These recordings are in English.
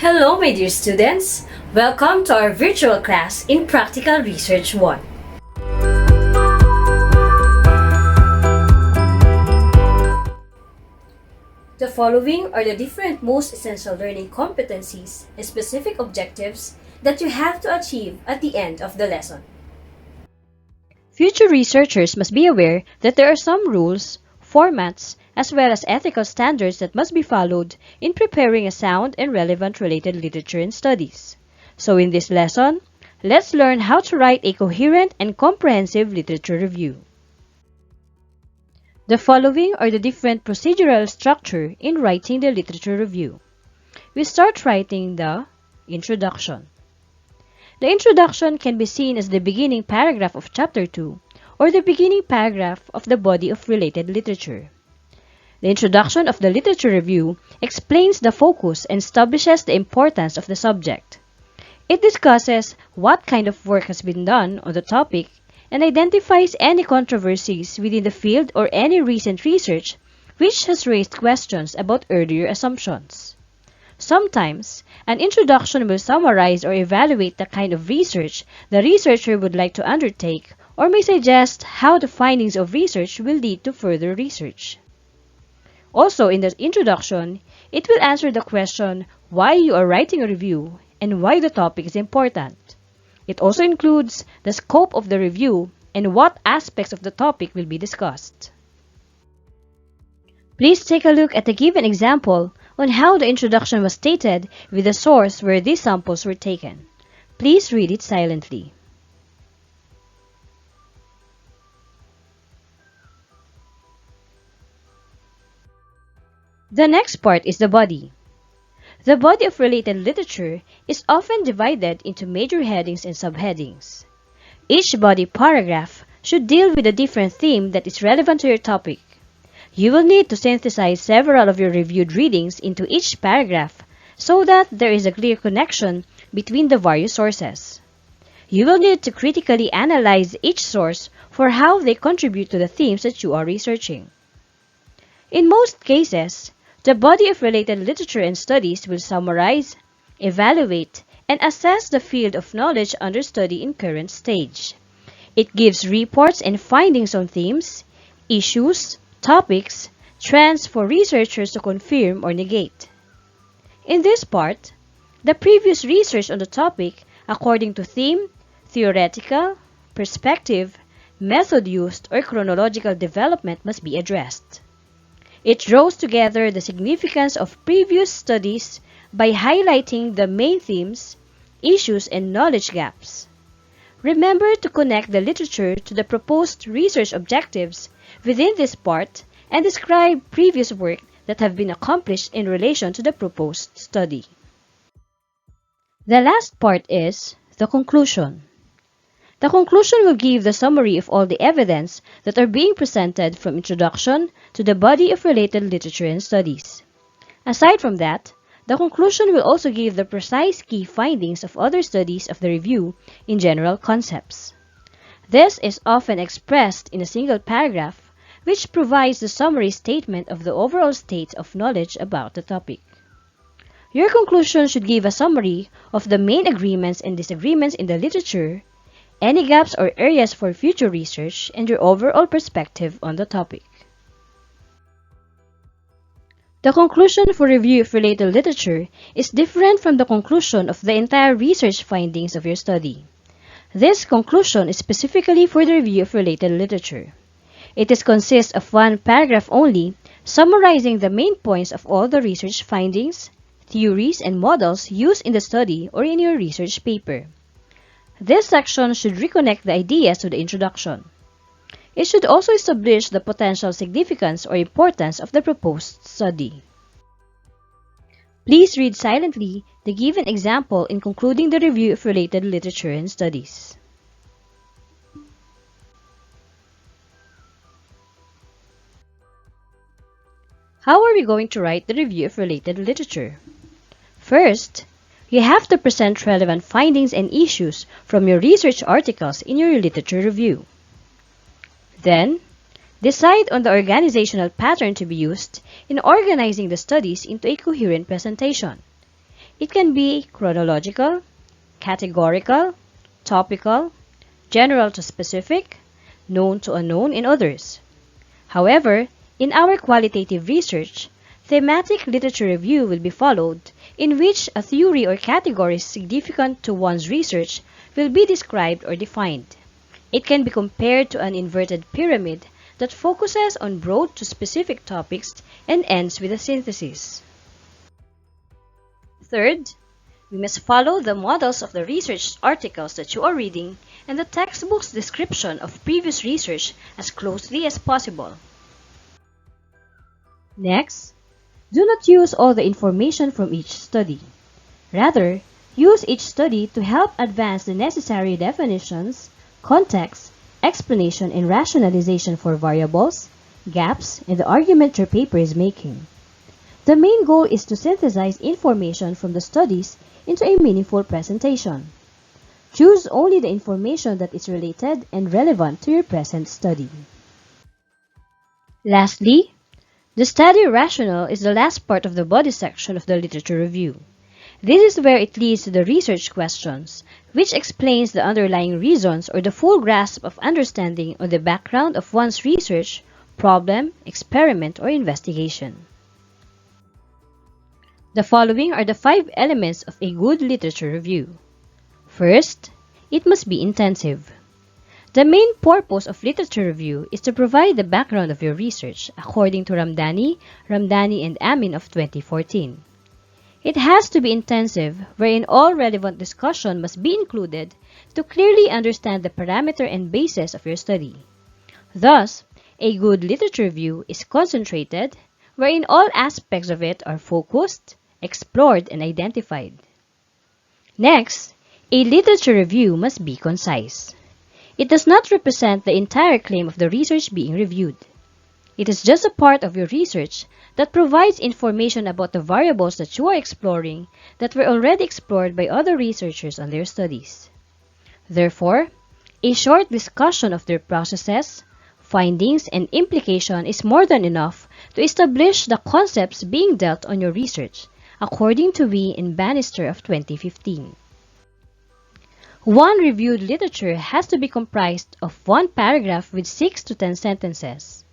Hello, my dear students! Welcome to our virtual class in Practical Research 1. The following are the different most essential learning competencies and specific objectives that you have to achieve at the end of the lesson. Future researchers must be aware that there are some rules, formats, as well as ethical standards that must be followed in preparing a sound and relevant related literature and studies. So in this lesson, let's learn how to write a coherent and comprehensive literature review. The following are the different procedural structure in writing the literature review. We start writing the introduction. The introduction can be seen as the beginning paragraph of chapter 2 or the beginning paragraph of the body of related literature. The introduction of the literature review explains the focus and establishes the importance of the subject. It discusses what kind of work has been done on the topic and identifies any controversies within the field or any recent research which has raised questions about earlier assumptions. Sometimes, an introduction will summarize or evaluate the kind of research the researcher would like to undertake or may suggest how the findings of research will lead to further research. Also, in the introduction, it will answer the question why you are writing a review and why the topic is important. It also includes the scope of the review and what aspects of the topic will be discussed. Please take a look at the given example on how the introduction was stated with the source where these samples were taken. Please read it silently. The next part is the body. The body of related literature is often divided into major headings and subheadings. Each body paragraph should deal with a different theme that is relevant to your topic. You will need to synthesize several of your reviewed readings into each paragraph so that there is a clear connection between the various sources. You will need to critically analyze each source for how they contribute to the themes that you are researching. In most cases, the body of related literature and studies will summarize, evaluate, and assess the field of knowledge under study in current stage. It gives reports and findings on themes, issues, topics, trends for researchers to confirm or negate. In this part, the previous research on the topic according to theme, theoretical, perspective, method used, or chronological development must be addressed. It draws together the significance of previous studies by highlighting the main themes, issues, and knowledge gaps. Remember to connect the literature to the proposed research objectives within this part and describe previous work that have been accomplished in relation to the proposed study. The last part is the conclusion. The conclusion will give the summary of all the evidence that are being presented from introduction to the body of related literature and studies. Aside from that, the conclusion will also give the precise key findings of other studies of the review in general concepts. This is often expressed in a single paragraph, which provides the summary statement of the overall state of knowledge about the topic. Your conclusion should give a summary of the main agreements and disagreements in the literature, any gaps or areas for future research, and your overall perspective on the topic. The conclusion for review of related literature is different from the conclusion of the entire research findings of your study. This conclusion is specifically for the review of related literature. It consists of one paragraph only, summarizing the main points of all the research findings, theories, and models used in the study or in your research paper. This section should reconnect the ideas to the introduction. It should also establish the potential significance or importance of the proposed study. Please read silently the given example in concluding the review of related literature and studies. How are we going to write the review of related literature? First, you have to present relevant findings and issues from your research articles in your literature review. Then, decide on the organizational pattern to be used in organizing the studies into a coherent presentation. It can be chronological, categorical, topical, general to specific, known to unknown, and others. However, in our qualitative research, thematic literature review will be followed, in which a theory or category significant to one's research will be described or defined. It can be compared to an inverted pyramid that focuses on broad to specific topics and ends with a synthesis. Third, we must follow the models of the research articles that you are reading and the textbook's description of previous research as closely as possible. Next, do not use all the information from each study. Rather, use each study to help advance the necessary definitions, context, explanation, and rationalization for variables, gaps, and the argument your paper is making. The main goal is to synthesize information from the studies into a meaningful presentation. Choose only the information that is related and relevant to your present study. Lastly, the study rationale is the last part of the body section of the literature review. This is where it leads to the research questions, which explains the underlying reasons or the full grasp of understanding on the background of one's research, problem, experiment, or investigation. The following are the 5 elements of a good literature review. First, it must be intensive. The main purpose of literature review is to provide the background of your research, according to Ramdani, and Amin of 2014. It has to be intensive, wherein all relevant discussion must be included to clearly understand the parameter and basis of your study. Thus, a good literature review is concentrated, wherein all aspects of it are focused, explored, and identified. Next, a literature review must be concise. It does not represent the entire claim of the research being reviewed. It is just a part of your research that provides information about the variables that you are exploring that were already explored by other researchers on their studies. Therefore, a short discussion of their processes, findings, and implication is more than enough to establish the concepts being dealt on your research, according to Wee and Bannister of 2015. One reviewed literature has to be comprised of one paragraph with 6 to 10 sentences.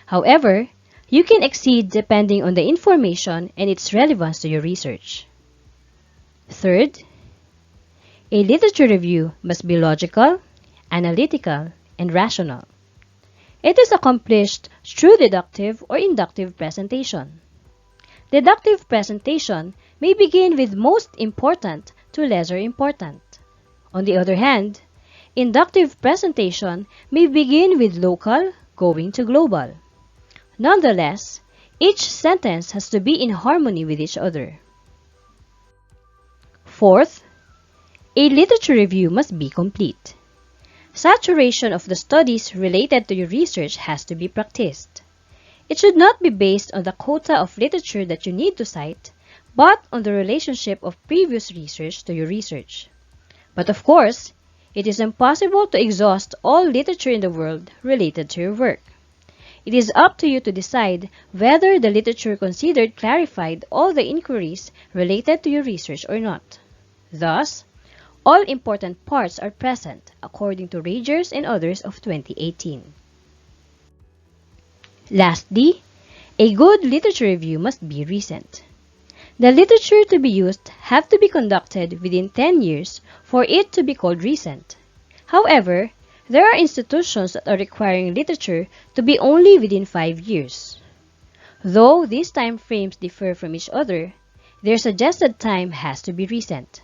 However, you can exceed depending on the information and its relevance to your research. Third, a literature review must be logical, analytical, and rational. It is accomplished through deductive or inductive presentation. Deductive presentation may begin with most important to lesser important. On the other hand, inductive presentation may begin with local going to global. Nonetheless, each sentence has to be in harmony with each other. Fourth, a literature review must be complete. Saturation of the studies related to your research has to be practiced. It should not be based on the quota of literature that you need to cite, but on the relationship of previous research to your research. But of course, it is impossible to exhaust all literature in the world related to your work. It is up to you to decide whether the literature considered clarified all the inquiries related to your research or not. Thus, all important parts are present, according to Ragers and others of 2018. Lastly, a good literature review must be recent. The literature to be used have to be conducted within 10 years for it to be called recent. However, there are institutions that are requiring literature to be only within 5 years. Though these time frames differ from each other, their suggested time has to be recent.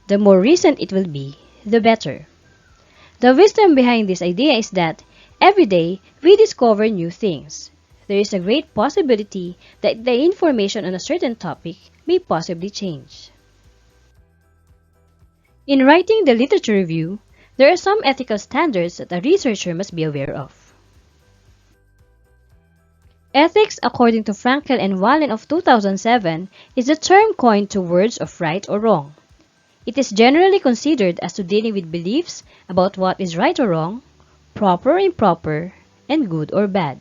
The more recent it will be, the better. The wisdom behind this idea is that every day we discover new things. There is a great possibility that the information on a certain topic may possibly change. In writing the literature review, there are some ethical standards that a researcher must be aware of. Ethics, according to Frankel and Wallen of 2007, is a term coined to words of right or wrong. It is generally considered as to dealing with beliefs about what is right or wrong, proper or improper, and good or bad.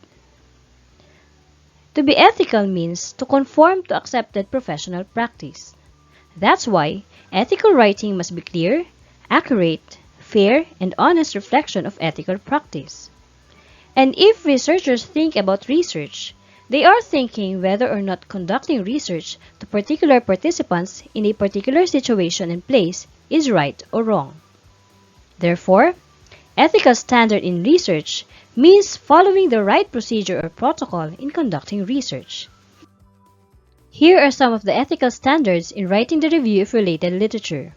To be ethical means to conform to accepted professional practice. That's why ethical writing must be clear, accurate, fair, and honest reflection of ethical practice. And if researchers think about research, they are thinking whether or not conducting research to particular participants in a particular situation and place is right or wrong. Therefore, ethical standard in research means following the right procedure or protocol in conducting research. Here are some of the ethical standards in writing the review of related literature.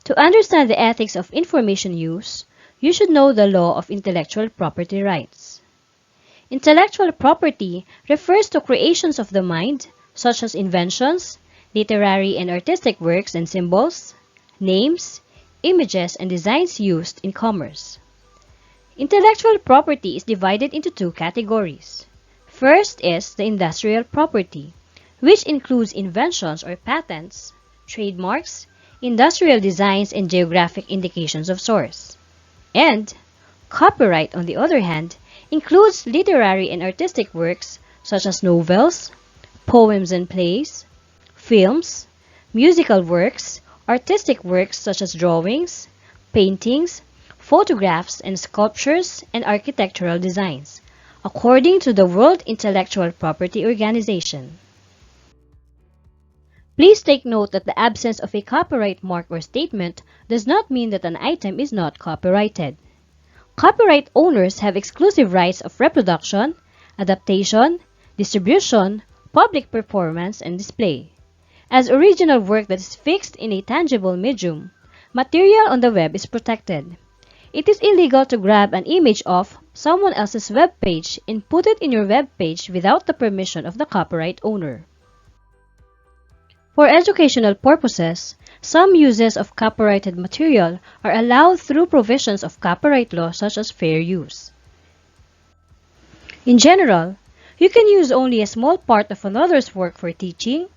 To understand the ethics of information use, you should know the law of intellectual property rights. Intellectual property refers to creations of the mind, such as inventions, literary and artistic works and symbols, names, images, and designs used in commerce. Intellectual property is divided into two categories. First is the industrial property, which includes inventions or patents, trademarks, industrial designs, and geographic indications of source. And copyright, on the other hand, includes literary and artistic works such as novels, poems and plays, films, musical works, artistic works such as drawings, paintings, photographs, and sculptures, and architectural designs, according to the World Intellectual Property Organization. Please take note that the absence of a copyright mark or statement does not mean that an item is not copyrighted. Copyright owners have exclusive rights of reproduction, adaptation, distribution, public performance, and display. As original work that is fixed in a tangible medium, material on the web is protected. It is illegal to grab an image of someone else's web page and put it in your web page without the permission of the copyright owner. For educational purposes, some uses of copyrighted material are allowed through provisions of copyright law such as fair use. In general, you can use only a small part of another's work for teaching,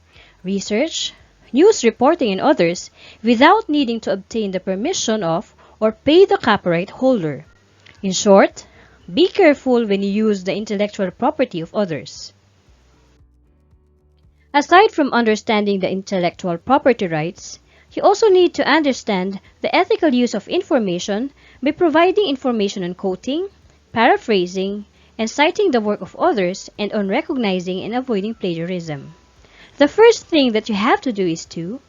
research, news reporting, and others without needing to obtain the permission of or pay the copyright holder. In short, be careful when you use the intellectual property of others. Aside from understanding the intellectual property rights, you also need to understand the ethical use of information by providing information on quoting, paraphrasing, and citing the work of others, and on recognizing and avoiding plagiarism. The first thing that you have to do is to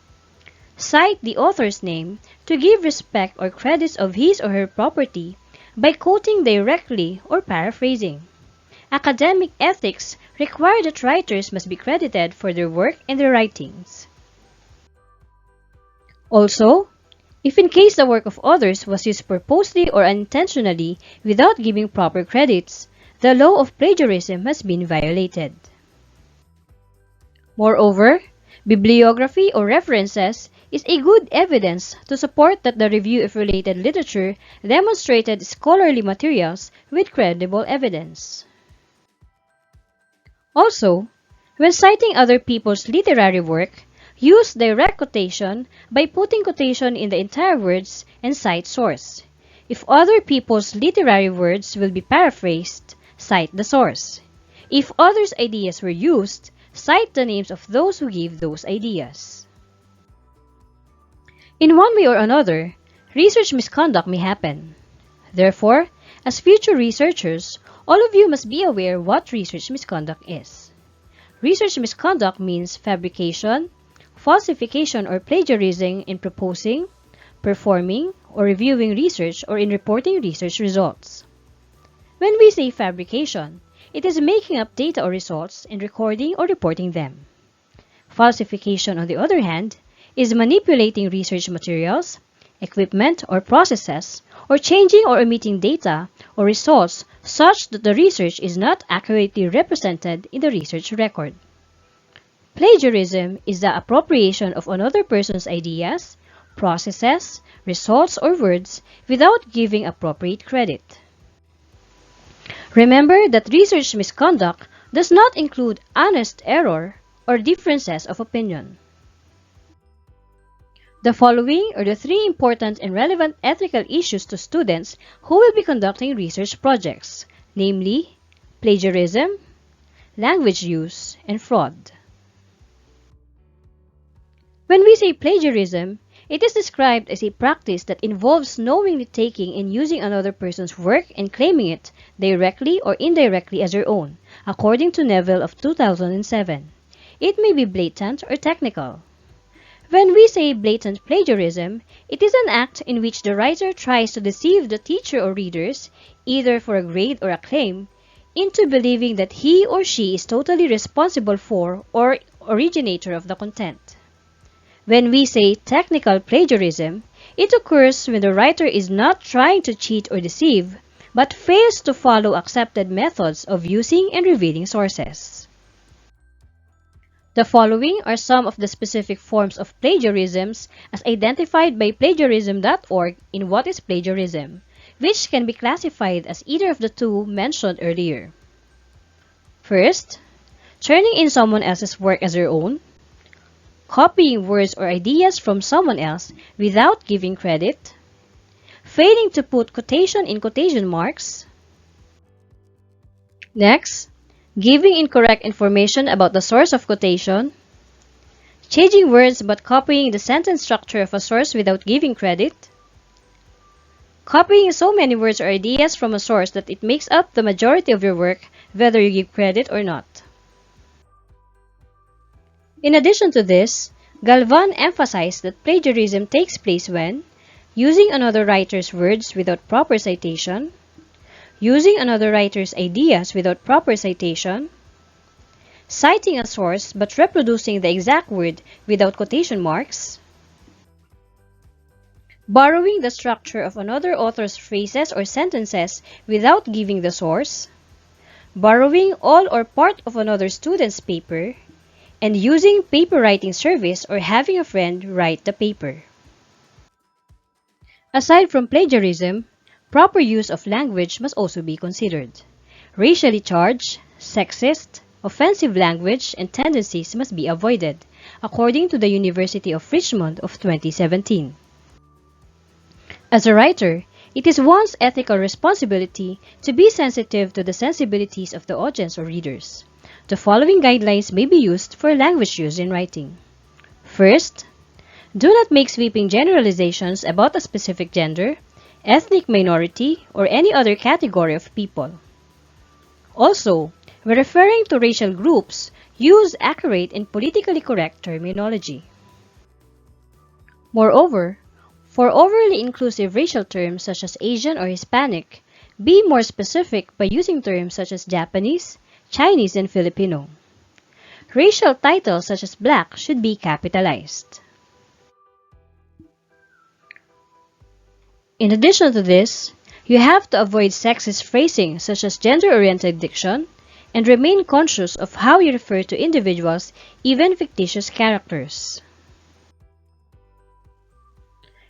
cite the author's name to give respect or credits of his or her property by quoting directly or paraphrasing. Academic ethics require that writers must be credited for their work and their writings. Also, if in case the work of others was used purposely or unintentionally without giving proper credits, the law of plagiarism has been violated. Moreover, bibliography or references is a good evidence to support that the review of related literature demonstrated scholarly materials with credible evidence. Also, when citing other people's literary work, use direct quotation by putting quotation in the entire words and cite source. If other people's literary words will be paraphrased, cite the source. If others' ideas were used, cite the names of those who gave those ideas. In one way or another, research misconduct may happen. Therefore, as future researchers, all of you must be aware what research misconduct is. Research misconduct means fabrication, falsification, or plagiarism in proposing, performing, or reviewing research or in reporting research results. When we say fabrication, it is making up data or results and recording or reporting them. Falsification, on the other hand, is manipulating research materials, equipment, or processes, or changing or omitting data or results such that the research is not accurately represented in the research record. Plagiarism is the appropriation of another person's ideas, processes, results, or words without giving appropriate credit. Remember that research misconduct does not include honest error or differences of opinion. The following are the 3 important and relevant ethical issues to students who will be conducting research projects, namely plagiarism, language use, and fraud. When we say plagiarism, it is described as a practice that involves knowingly taking and using another person's work and claiming it, directly or indirectly, as your own, according to Neville of 2007. It may be blatant or technical. When we say blatant plagiarism, it is an act in which the writer tries to deceive the teacher or readers, either for a grade or a claim, into believing that he or she is totally responsible for or originator of the content. When we say technical plagiarism, it occurs when the writer is not trying to cheat or deceive, but fails to follow accepted methods of using and revealing sources. The following are some of the specific forms of plagiarisms as identified by plagiarism.org in What is Plagiarism, which can be classified as either of the two mentioned earlier. First, turning in someone else's work as your own, copying words or ideas from someone else without giving credit, failing to put quotation in quotation marks. Next, giving incorrect information about the source of quotation, changing words but copying the sentence structure of a source without giving credit, copying so many words or ideas from a source that it makes up the majority of your work, whether you give credit or not. In addition to this, Galvan emphasized that plagiarism takes place when using another writer's words without proper citation, using another writer's ideas without proper citation, citing a source but reproducing the exact word without quotation marks, borrowing the structure of another author's phrases or sentences without giving the source, borrowing all or part of another student's paper, and using paper writing service or having a friend write the paper. Aside from plagiarism, proper use of language must also be considered. Racially charged, sexist, offensive language and tendencies must be avoided, according to the University of Richmond of 2017. As a writer, it is one's ethical responsibility to be sensitive to the sensibilities of the audience or readers. The following guidelines may be used for language use in writing. First, do not make sweeping generalizations about a specific gender, ethnic minority, or any other category of people. Also, when referring to racial groups, use accurate and politically correct terminology. Moreover, for overly inclusive racial terms such as Asian or Hispanic, be more specific by using terms such as Japanese, Chinese, and Filipino. Racial titles such as Black should be capitalized. In addition to this, you have to avoid sexist phrasing such as gender-oriented diction and remain conscious of how you refer to individuals, even fictitious characters.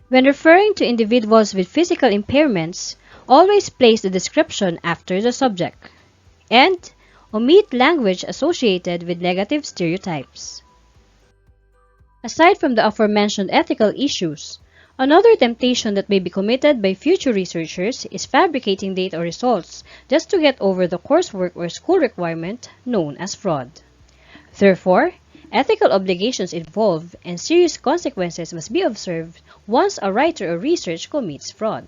When referring to individuals with physical impairments, always place the description after the subject, and omit language associated with negative stereotypes. Aside from the aforementioned ethical issues, another temptation that may be committed by future researchers is fabricating data or results just to get over the coursework or school requirement known as fraud. Therefore, ethical obligations involved and serious consequences must be observed once a writer or research commits fraud.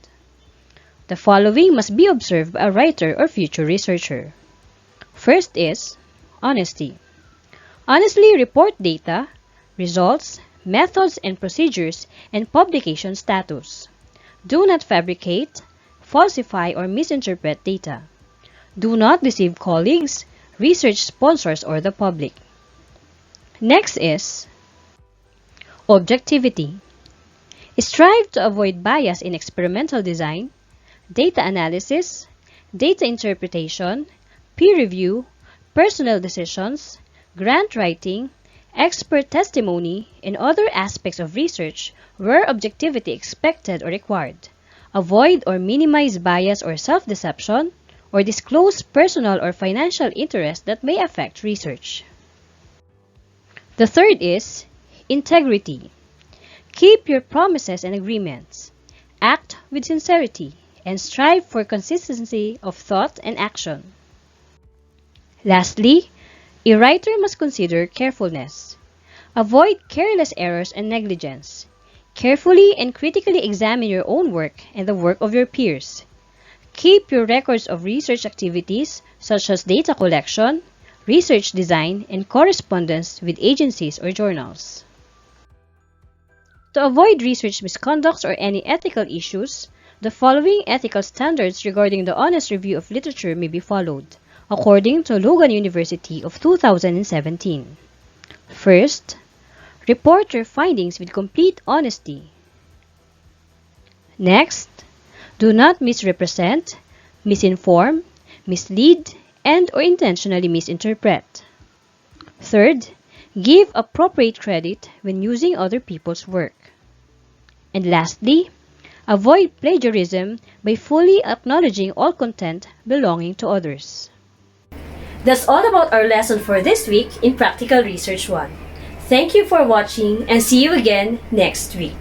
The following must be observed by a writer or future researcher. First is honesty. Honestly report data, results, methods and procedures, and publication status. Do not fabricate, falsify, or misinterpret data. Do not deceive colleagues, research sponsors, or the public. Next is objectivity. Strive to avoid bias in experimental design, data analysis, data interpretation, peer review, personal decisions, grant writing, expert testimony, and other aspects of research where objectivity expected or required. Avoid or minimize bias or self-deception, or disclose personal or financial interests that may affect research. The third is integrity. Keep your promises and agreements. Act with sincerity, and strive for consistency of thought and action. Lastly, a writer must consider carefulness. Avoid careless errors and negligence. Carefully and critically examine your own work and the work of your peers. Keep your records of research activities such as data collection, research design, and correspondence with agencies or journals. To avoid research misconducts or any ethical issues, the following ethical standards regarding the honest review of literature may be followed, according to Logan University of 2017. First, report your findings with complete honesty. Next, do not misrepresent, misinform, mislead, and/or intentionally misinterpret. Third, give appropriate credit when using other people's work. And lastly, avoid plagiarism by fully acknowledging all content belonging to others. That's all about our lesson for this week in Practical Research 1. Thank you for watching and see you again next week.